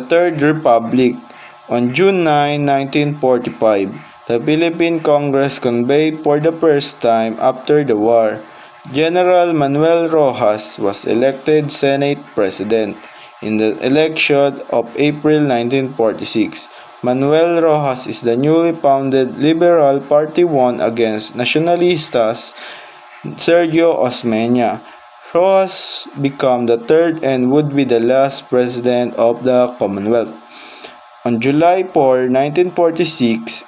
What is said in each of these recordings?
Third Republic. On June 9, 1945, the Philippine Congress convened for the first time after the war. General Manuel Rojas was elected Senate President. In the election of April 1946, Manuel Rojas is the newly founded Liberal Party won against Nacionalistas Sergio Osmeña. Rojas became the third and would be the last president of the Commonwealth. On July 4, 1946,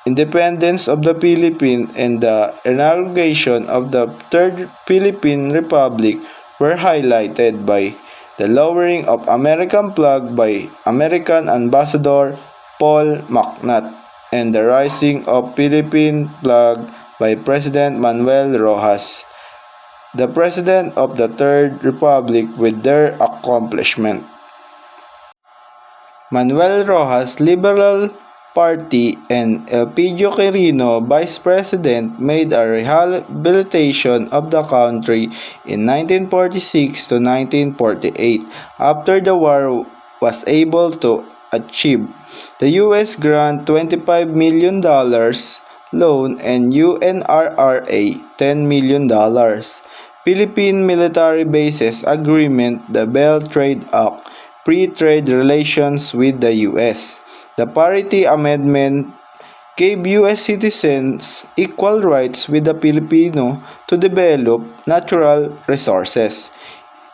independence of the Philippines and the inauguration of the Third Philippine Republic were highlighted by the lowering of American flag by American Ambassador Paul McNutt and the raising of Philippine flag by President Manuel Rojas, the President of the Third Republic, with their accomplishment. Manuel Rojas' Liberal Party and Elpidio Quirino, Vice President, made a rehabilitation of the country in 1946 to 1948. After the war was able to achieve, the U.S. grant $25 million loan and UNRRA $10 million. Philippine Military Bases Agreement, the Bell Trade Act, free trade relations with the U.S. The Parity Amendment gave U.S. citizens equal rights with the Filipino to develop natural resources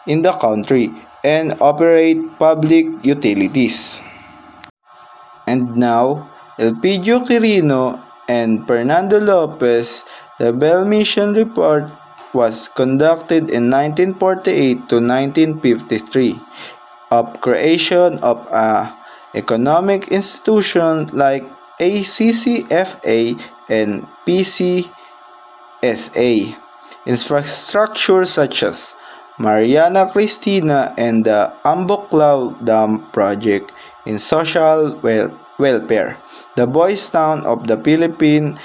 in the country and operate public utilities. And now, Elpidio Quirino and Fernando Lopez, the Bell Mission Report was conducted in 1948 to 1953 of creation of a economic institution like ACCFA and PCSA, infrastructure such as Mariana Cristina and the Amboklao Dam project in social welfare. The Boys Town of the Philippine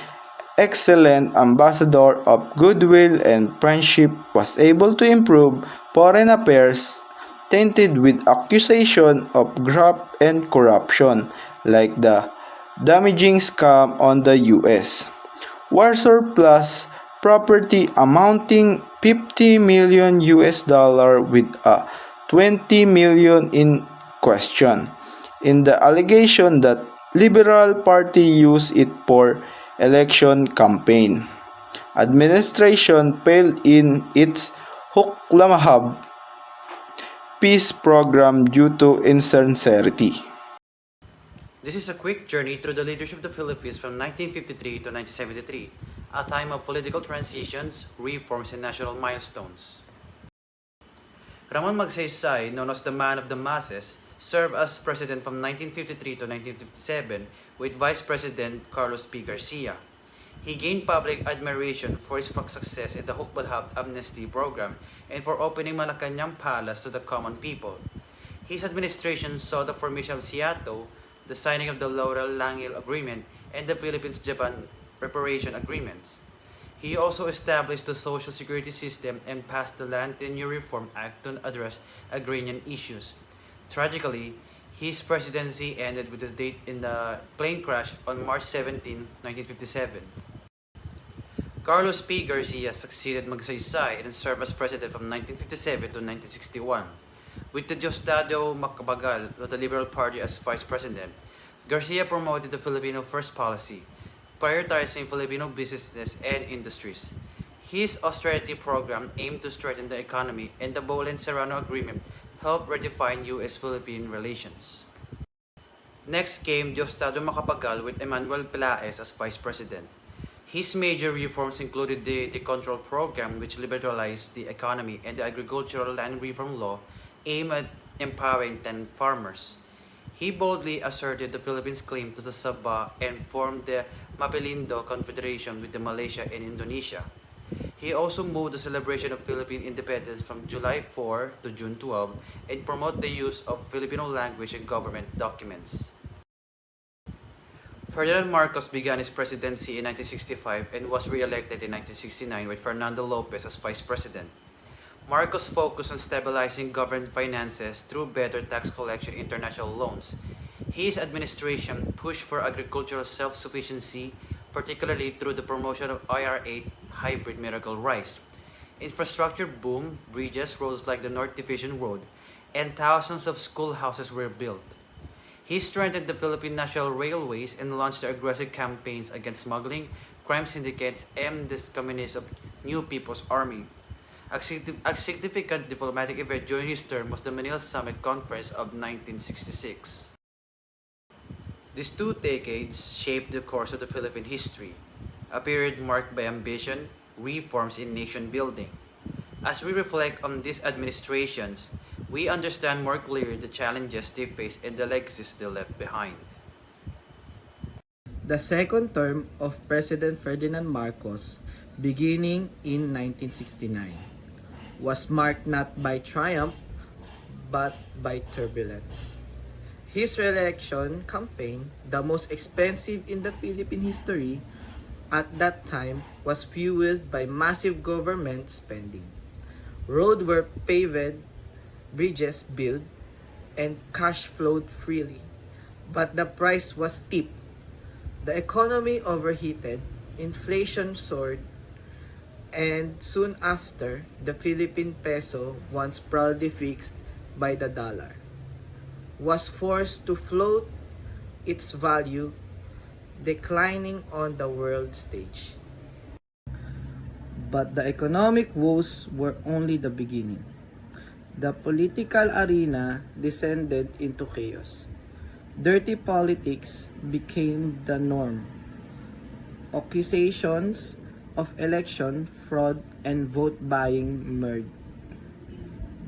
excellent ambassador of goodwill and friendship was able to improve foreign affairs tainted with accusation of graft and corruption, like the damaging scam on the U.S. War surplus property amounting $50 million with a $20 million in question, in the allegation that Liberal Party used it for election campaign. Administration failed in its Huklamahab peace program due to insincerity. This is a quick journey through the leadership of the Philippines from 1953 to 1973, a time of political transitions, reforms, and national milestones. Ramon Magsaysay, known as the Man of the Masses, served as president from 1953 to 1957 with Vice President Carlos P. Garcia. He gained public admiration for his success in the Hukbalhab amnesty program and for opening Malacanang Palace to the common people. His administration saw the formation of SEATO, the signing of the Laurel-Langil Agreement, and the Philippines-Japan Reparation Agreements. He also established the Social Security system and passed the Land Tenure Reform Act to address agrarian issues. Tragically, his presidency ended with the date in the plane crash on March 17, 1957. Carlos P. Garcia succeeded Magsaysay and served as president from 1957 to 1961. With the Diosdado Macapagal of the Liberal Party as vice president, Garcia promoted the Filipino First policy, prioritizing Filipino businesses and industries. His austerity program aimed to strengthen the economy, and the Bolen-Serrano Agreement helped redefine U.S.-Philippine relations. Next came Diosdado Macapagal with Emmanuel Pelaez as vice president. His major reforms included the Control Program, which liberalized the economy, and the Agricultural Land Reform Law, aimed at empowering tenant farmers. He boldly asserted the Philippines' claim to the Sabah and formed the Mapilindo Confederation with the Malaysia and Indonesia. He also moved the celebration of Philippine independence from July 4 to June 12 and promoted the use of Filipino language in government documents. Ferdinand Marcos began his presidency in 1965 and was re-elected in 1969 with Fernando Lopez as vice president. Marcos focused on stabilizing government finances through better tax collection and international loans. His administration pushed for agricultural self-sufficiency, particularly through the promotion of IR8 hybrid miracle rice. Infrastructure boomed, bridges, roads like the North Division Road, and thousands of schoolhouses were built. He strengthened the Philippine National Railways and launched aggressive campaigns against smuggling, crime syndicates, and the communists of New People's Army. A significant diplomatic event during his term was the Manila Summit Conference of 1966. These two decades shaped the course of the Philippine history, a period marked by ambition, reforms, and nation building. As we reflect on these administrations, we understand more clearly the challenges they faced and the legacies they left behind. The second term of President Ferdinand Marcos, beginning in 1969, was marked not by triumph but by turbulence. His re-election campaign, the most expensive in the Philippine history at that time, was fueled by massive government spending. Roads were paved, bridges built, and cash flowed freely. But the price was steep. The economy overheated, inflation soared, and soon after, the Philippine peso, once proudly fixed by the dollar, was forced to float its value, declining on the world stage. But the economic woes were only the beginning. The political arena descended into chaos. Dirty politics became the norm. Accusations of election fraud and vote buying emerged.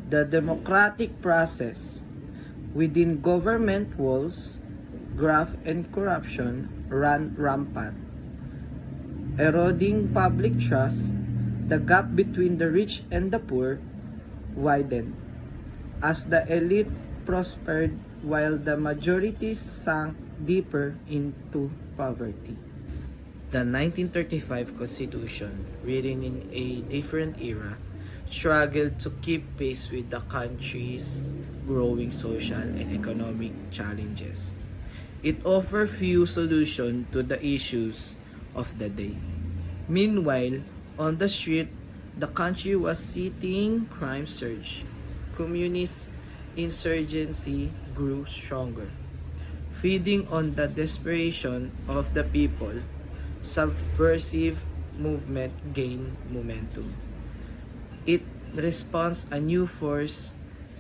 The democratic process within government walls, graft and corruption ran rampant, eroding public trust. The gap between the rich and the poor widened as the elite prospered while the majority sank deeper into poverty. The 1935 Constitution, written in a different era, struggled to keep pace with the country's growing social and economic challenges. It offered few solutions to the issues of the day. Meanwhile, on the street, the country was seeing crime surge. Communist insurgency grew stronger. Feeding on the desperation of the people, subversive movement gained momentum. In response, a new force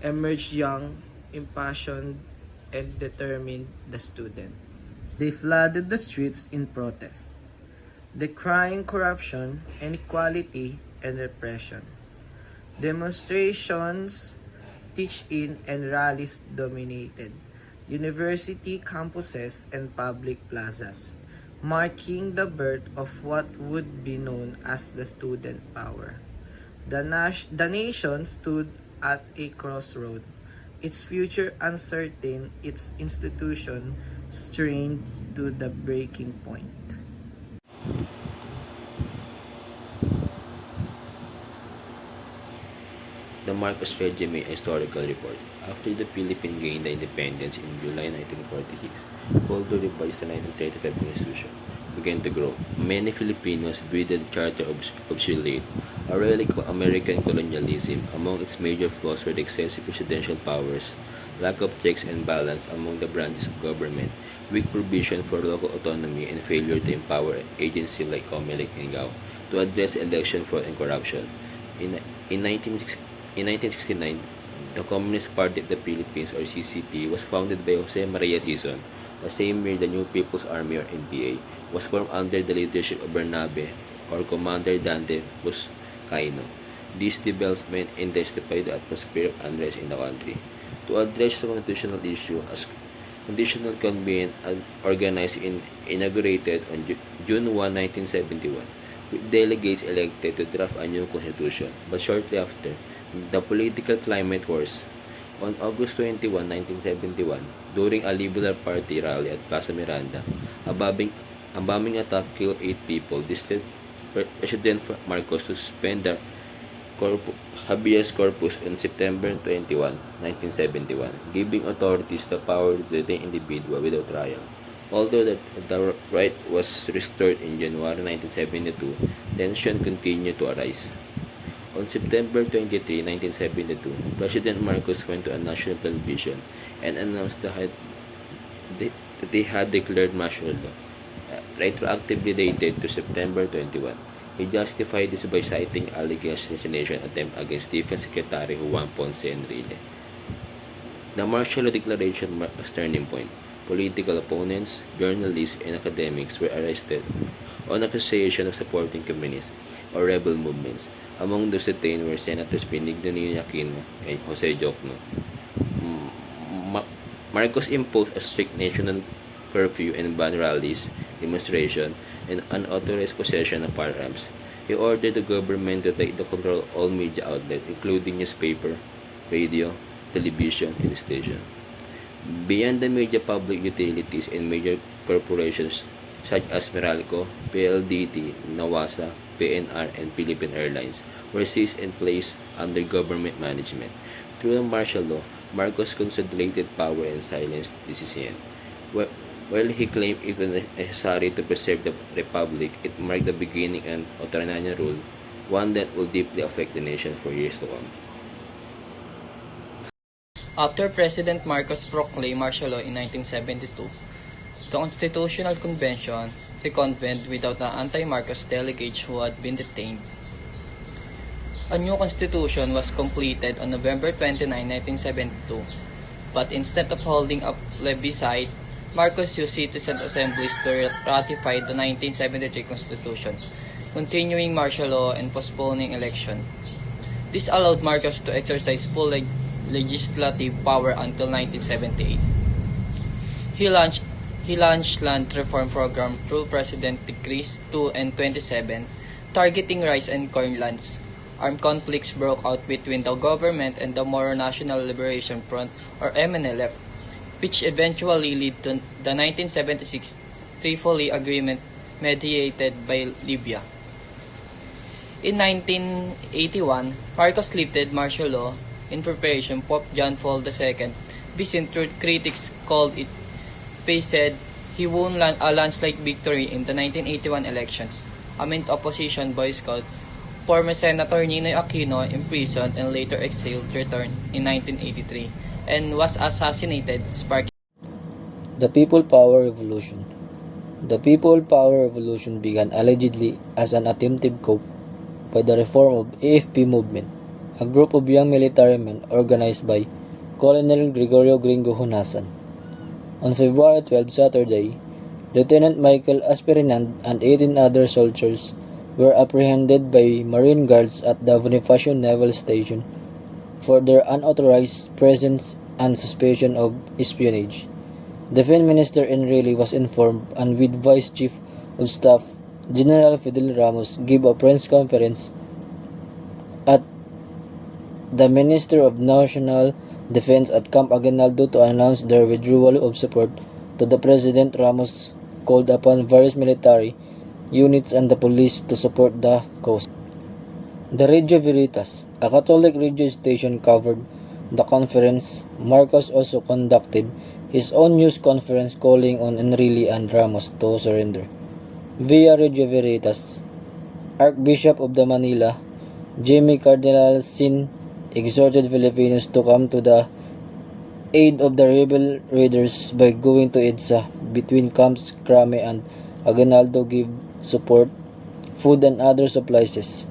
emerged, young, impassioned, and determined: the student. They flooded the streets in protest, decrying corruption, inequality, and repression. Demonstrations, teach-in, and rallies dominated university campuses and public plazas, marking the birth of what would be known as the student power. The nation stood at a crossroad, its future uncertain, its institution strained to the breaking point. The Marcos Regime Historical Report. After the Philippines gained independence in July 1946, called to revise the 1935 Constitution, began to grow. Many Filipinos viewed the Charter obsolete, a relic of American colonialism. Among its major flaws were the excessive presidential powers, lack of checks and balance among the branches of government, weak provision for local autonomy, and failure to empower agencies like COMELEC and GAO to address election fraud and corruption. In 1969, the Communist Party of the Philippines, or CCP, was founded by Jose Maria Sison. The same year, the New People's Army, or NPA, was formed under the leadership of Bernabe, or Commander Dante Buscaino. This development intensified the atmosphere of unrest in the country. To address the constitutional issue, as conditional convent organized and inaugurated on June 1, 1971, with delegates elected to draft a new constitution. But shortly after, the political climate worsened. On August 21, 1971, during a Liberal Party rally at Plaza Miranda, a bombing attack killed 8 people. This led President Marcos to suspend the habeas corpus on September 21, 1971, giving authorities the power to detain individual without trial. Although the right was restored in January 1972, tension continued to arise. On September 23, 1972, President Marcos went to a national television and announced that they had declared martial law, retroactively dated to September 21. He justified this by citing alleged assassination attempt against Defense Secretary Juan Ponce Enrile. The martial law declaration marked a turning point. Political opponents, journalists, and academics were arrested on accusation of supporting communist or rebel movements. Among those detained were Senators Benigno Ninoy Aquino and Jose Jocno. Marcos imposed a strict national curfew and banned rallies, demonstration, and unauthorized possession of firearms. He ordered the government to take the control of all media outlets, including newspaper, radio, television, and station. Beyond the media, public utilities and major corporations such as Meralco, PLDT, Nawasa, PNR, and Philippine Airlines were seized and placed under government management. Through the martial law, Marcos consolidated power and silenced dissent. While he claimed it was necessary to preserve the republic, it marked the beginning of authoritarian rule, one that will deeply affect the nation for years to come. After President Marcos proclaimed martial law in 1972, the Constitutional Convention reconvened without the anti-Marcos delegates who had been detained. A new constitution was completed on November 29, 1972, but instead of holding a plebiscite, Marcos used citizen assemblies to ratify the 1973 Constitution, continuing martial law and postponing election. This allowed Marcos to exercise full legislative power until 1978. He launched land reform program through President Decrees 2 and 27, targeting rice and corn lands. Armed conflicts broke out between the government and the Moro National Liberation Front, or MNLF, which eventually led to the 1976 Tripoli Agreement mediated by Libya. In 1981, Marcos lifted martial law in preparation. Pope John Paul II, Byzantine truth critics called it. Pei said he won a landslide victory in the 1981 elections. Amid opposition Boy Scout, former Senator Ninoy Aquino, imprisoned and later exiled, returned in 1983 and was assassinated, sparking The People Power Revolution. The People Power Revolution began allegedly as an attempted coup by the reform of AFP movement, a group of young military men organized by Colonel Gregorio Gringo Hunasan. On February 12, Saturday, Lieutenant Michael Asperinand and 18 other soldiers were apprehended by Marine Guards at the Bonifacio Naval Station for their unauthorized presence and suspicion of espionage. Defense Minister Enrile was informed, and with Vice Chief of Staff General Fidel Ramos gave a press conference at the Minister of National Defense at Camp Aguinaldo to announce their withdrawal of support to the President. Ramos called upon various military units and the police to support the cause. The Radio Veritas, a Catholic radio station, covered the conference. Marcos also conducted his own news conference calling on Enrile and Ramos to surrender. Via Radio Veritas, Archbishop of the Manila, Jimmy Cardinal Sin, exhorted Filipinos to come to the aid of the rebel raiders by going to EDSA between Camps Crame and Aguinaldo, give support, food, and other supplies.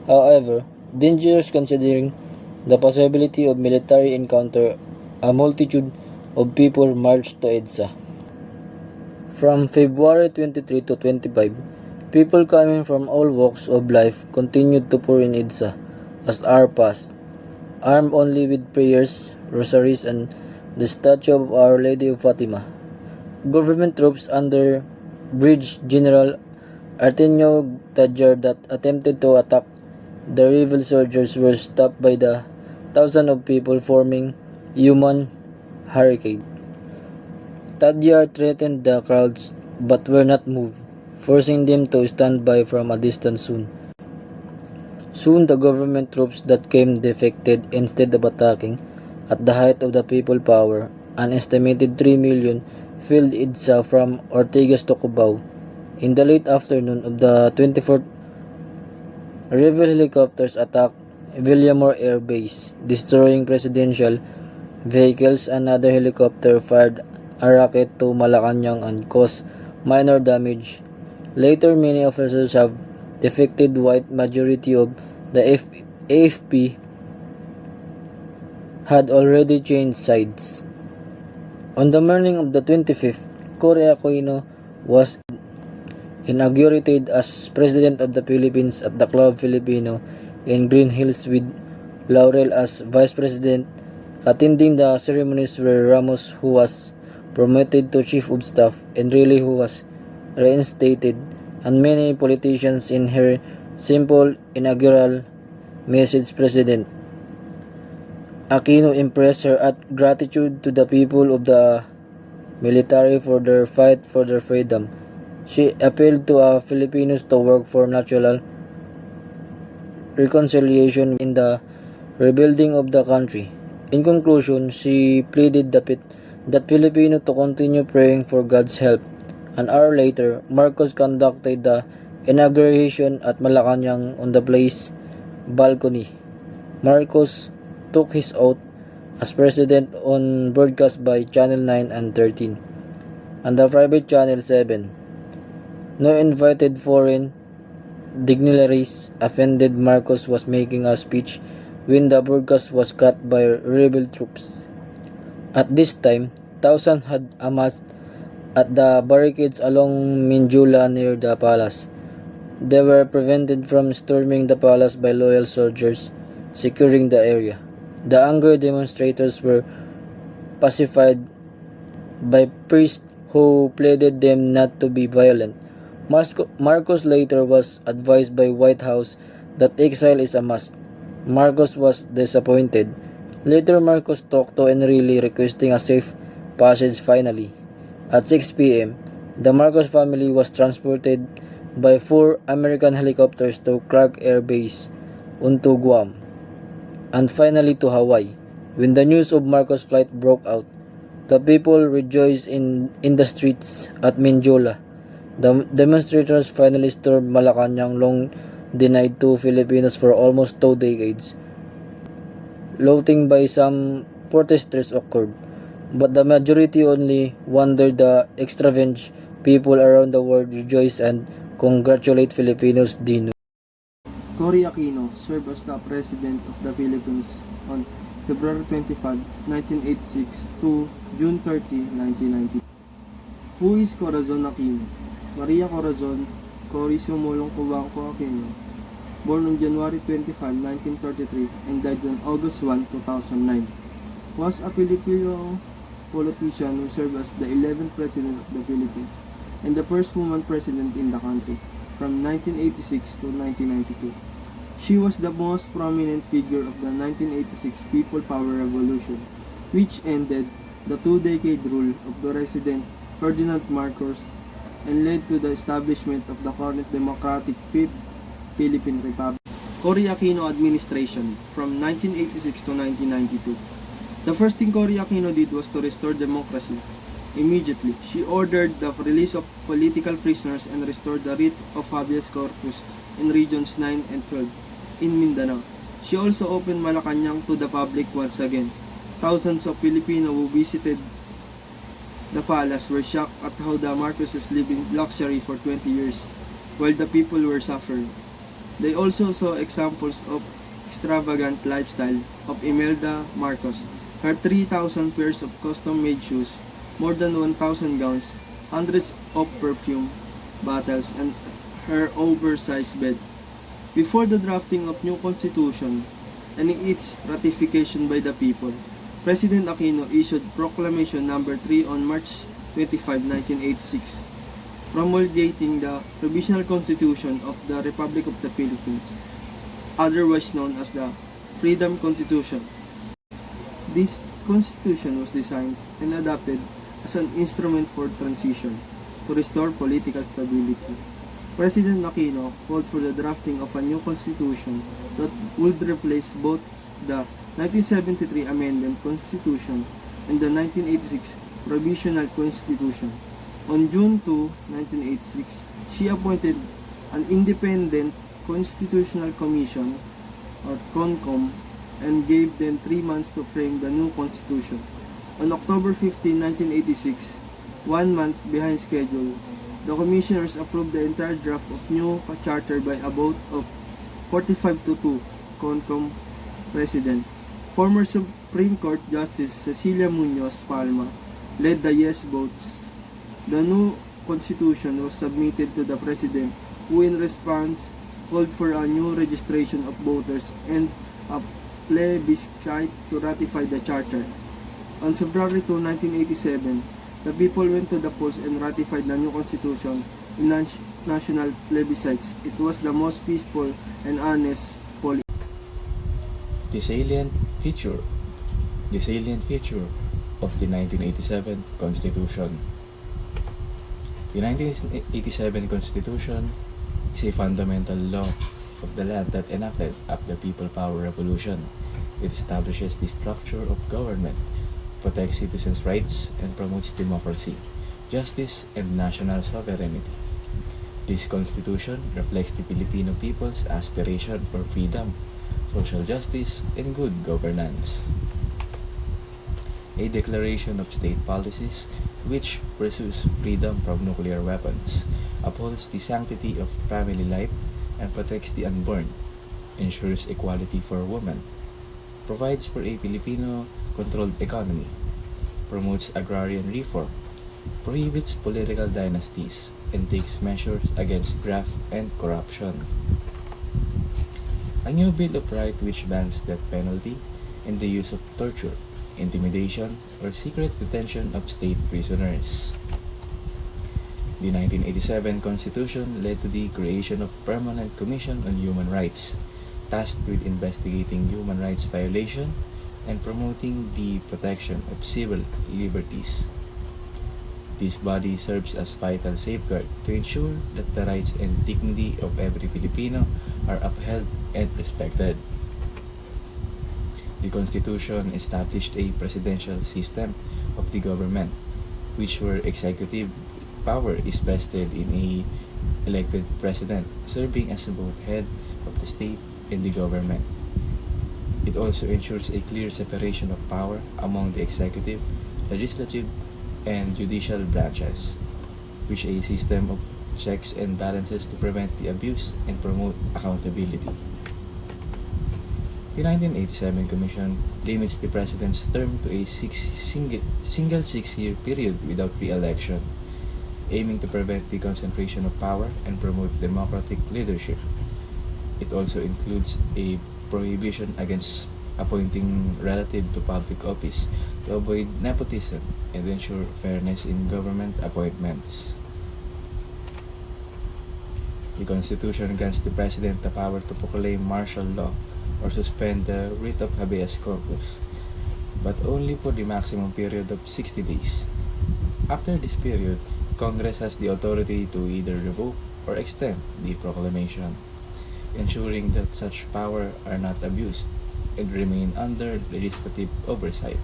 However, dangerous considering the possibility of military encounter, a multitude of people marched to EDSA. From February 23 to 25, people coming from all walks of life continued to pour in EDSA as hours passed, armed only with prayers, rosaries, and the statue of Our Lady of Fatima. Government troops under Bridge General Artemio Tadjar that attempted to attack the rebel soldiers were stopped by the thousands of people forming human hurricane. Tadjar threatened the crowds but were not moved, forcing them to stand by from a distance soon. Soon the government troops that came defected instead of attacking. At the height of the people power, an estimated 3 million filled EDSA from Ortigas to Cubao. In the late afternoon of the 24th, rebel helicopters attacked Villamor Air Base, destroying presidential vehicles. Another helicopter fired a rocket to Malacanang and caused minor damage. Later, many officers have defected. White majority of the AFP had already changed sides. On the morning of the 25th, Cory Aquino was inaugurated as President of the Philippines at the Club Filipino in Green Hills with Laurel as Vice President. Attending the ceremonies were Ramos, who was promoted to Chief of Staff, and Riley, who was reinstated, and many politicians. In her simple inaugural message, President Aquino impressed her gratitude to the people of the military for their fight for their freedom. She appealed to Filipinos to work for national reconciliation in the rebuilding of the country. In conclusion, she pleaded that Filipino to continue praying for God's help. An hour later, Marcos conducted the inauguration at Malacanang on the place balcony. Marcos took his oath as president on broadcast by Channel 9 and 13 and the private Channel 7. No invited foreign dignitaries offended. Marcos was making a speech when the broadcast was cut by rebel troops. At this time, thousands had amassed at the barricades along Minjula near the palace. They were prevented from storming the palace by loyal soldiers securing the area. The angry demonstrators were pacified by priests who pleaded them not to be violent. Marcos later was advised by White House that exile is a must. Marcos was disappointed. Later, Marcos talked to Enrile requesting a safe passage finally. At 6 p.m., the Marcos family was transported by 4 American helicopters to Clark Air Base onto Guam, and finally to Hawaii. When the news of Marcos' flight broke out, the people rejoiced in the streets at Minjola. The demonstrators finally stormed Malacanang, long denied to Filipinos for almost 2 decades. Looting by some protesters occurred, but the majority only wondered. The extravagant people around the world rejoice and congratulate Filipinos. Dino Cory Aquino served as the President of the Philippines on February 25, 1986 to June 30, 1990. Who is Corazon Aquino? Maria Corazon Cory Sumulong Cubangco Aquino, born on January 25, 1933 and died on August 1, 2009, was a Filipino politician who served as the 11th President of the Philippines and the first woman president in the country from 1986 to 1992. She was the most prominent figure of the 1986 People Power Revolution, which ended the 2-decade rule of the President Ferdinand Marcos and led to the establishment of the current democratic Fifth Philippine Republic. Cory Aquino administration from 1986 to 1992. The first thing Cory Aquino did was to restore democracy. Immediately, she ordered the release of political prisoners and restored the writ of habeas corpus in regions 9 and 12 in Mindanao. She also opened Malacanang to the public once again. Thousands of Filipinos who visited the palace were shocked at how the Marcoses lived in luxury for 20 years while the people were suffering. They also saw examples of extravagant lifestyle of Imelda Marcos. Her 3,000 pairs of custom-made shoes, more than 1,000 gowns, hundreds of perfume bottles, and her oversized bed. Before the drafting of new constitution and its ratification by the people, President Aquino issued Proclamation Number 3 on March 25, 1986, promulgating the Provisional Constitution of the Republic of the Philippines, otherwise known as the Freedom Constitution. This constitution was designed and adopted as an instrument for transition to restore political stability. President Aquino called for the drafting of a new constitution that would replace both the 1973 Amendment Constitution and the 1986 Provisional Constitution. On June 2, 1986, she appointed an independent Constitutional Commission or CONCOM and gave them 3 months to frame the new constitution. On October 15, 1986, 1 month behind schedule, the commissioners approved the entire draft of new charter by a vote of 45 to 2, CONCOM President. Former Supreme Court Justice Cecilia Munoz Palma led the yes votes. The new constitution was submitted to the President, who in response called for a new registration of voters and a plebiscite to ratify the charter. On February 2, 1987, the people went to the polls and ratified the new constitution in national plebiscites. It was the most peaceful and honest policy. The salient feature of the 1987 Constitution. The 1987 Constitution is a fundamental law of the land that enacted after the People Power Revolution. It establishes the structure of government, protects citizens' rights, and promotes democracy, justice, and national sovereignty. This Constitution reflects the Filipino people's aspiration for freedom, social justice, and good governance. A declaration of state policies which pursues freedom from nuclear weapons, upholds the sanctity of family life, and protects the unborn, ensures equality for women, provides for a Filipino-controlled economy, promotes agrarian reform, prohibits political dynasties, and takes measures against graft and corruption. A new Bill of Rights which bans death penalty and the use of torture, intimidation, or secret detention of state prisoners. The 1987 Constitution led to the creation of Permanent Commission on Human Rights, tasked with investigating human rights violation and promoting the protection of civil liberties. This body serves as vital safeguard to ensure that the rights and dignity of every Filipino are upheld and respected. The Constitution established a presidential system of the government, which where executive power is vested in a elected president, serving as both head of the state and the government. It also ensures a clear separation of power among the executive, legislative, and judicial branches, which is a system of checks and balances to prevent the abuse and promote accountability. The 1987 Commission limits the President's term to a single 6-year period without re-election, aiming to prevent the concentration of power and promote democratic leadership. It also includes a prohibition against appointing relative to public office to avoid nepotism and ensure fairness in government appointments. The Constitution grants the President the power to proclaim martial law or suspend the writ of habeas corpus, but only for the maximum period of 60 days. After this period, Congress has the authority to either revoke or extend the proclamation, ensuring that such power are not abused and remain under legislative oversight.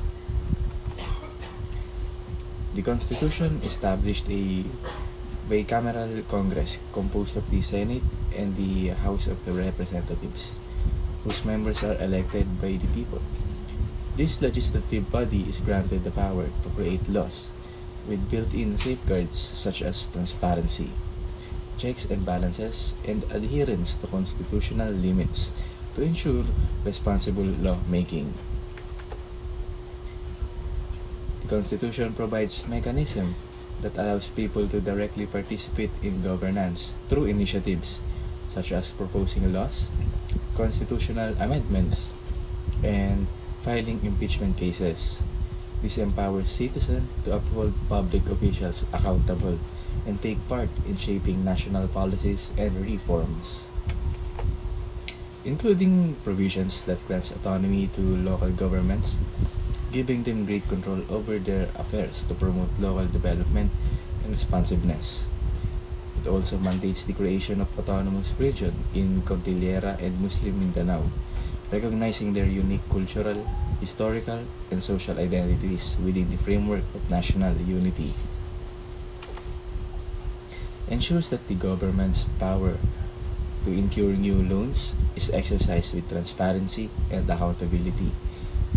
The Constitution established a bicameral Congress composed of the Senate and the House of the Representatives, whose members are elected by the people. This legislative body is granted the power to create laws with built-in safeguards such as transparency, checks and balances, and adherence to constitutional limits to ensure responsible lawmaking. The Constitution provides mechanism that allows people to directly participate in governance through initiatives such as proposing laws, constitutional amendments, and filing impeachment cases. This empowers citizens to uphold public officials accountable and take part in shaping national policies and reforms, including provisions that grants autonomy to local governments, giving them great control over their affairs to promote local development and responsiveness. It also mandates the creation of autonomous region in Cordillera and Muslim Mindanao, recognizing their unique cultural, historical, and social identities within the framework of national unity. Ensures that the government's power to incur new loans is exercised with transparency and accountability.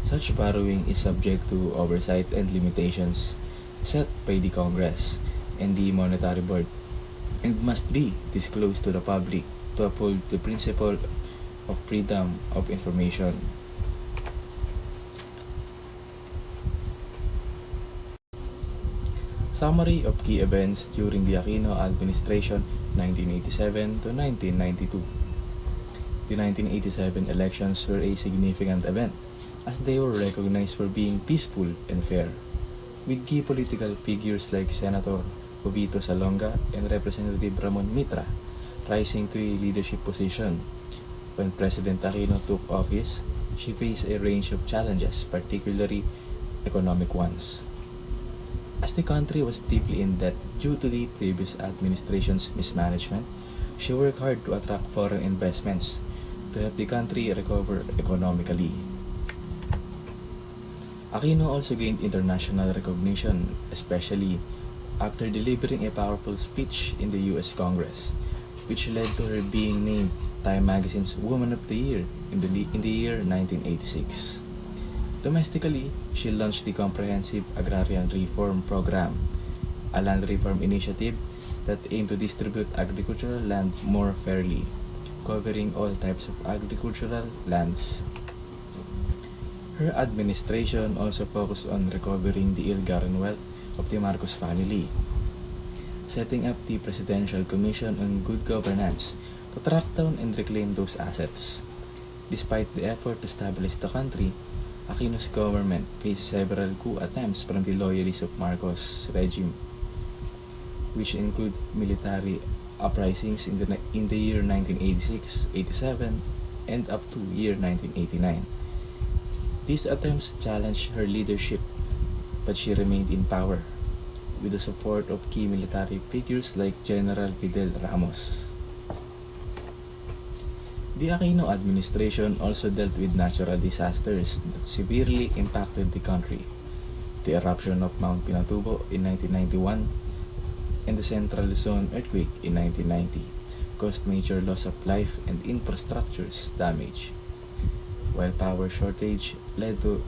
Such borrowing is subject to oversight and limitations set by the Congress and the Monetary Board and must be disclosed to the public to uphold the principle of freedom of information. Summary of key events during the Aquino administration 1987 to 1992. The 1987 elections were a significant event as they were recognized for being peaceful and fair, with key political figures like Senator Jovito Salonga and Representative Ramon Mitra rising to a leadership position. When President Aquino took office, she faced a range of challenges, particularly economic ones. As the country was deeply in debt due to the previous administration's mismanagement, she worked hard to attract foreign investments to help the country recover economically. Aquino also gained international recognition, especially after delivering a powerful speech in the U.S. Congress, which led to her being named Time Magazine's Woman of the Year in the year 1986. Domestically, she launched the Comprehensive Agrarian Reform Program, a land reform initiative that aimed to distribute agricultural land more fairly, covering all types of agricultural lands. Her administration also focused on recovering the ill-gotten wealth of the Marcos family, setting up the Presidential Commission on Good Governance to track down and reclaim those assets. Despite the effort to stabilize the country, Aquino's government faced several coup attempts from the loyalists of Marcos' regime, which include military uprisings in the year 1986, 87, and up to year 1989. These attempts challenged her leadership, but she remained in power, with the support of key military figures like General Fidel Ramos. The Aquino administration also dealt with natural disasters that severely impacted the country. The eruption of Mount Pinatubo in 1991 and the Central Luzon earthquake in 1990 caused major loss of life and infrastructure's damage, while power shortage led to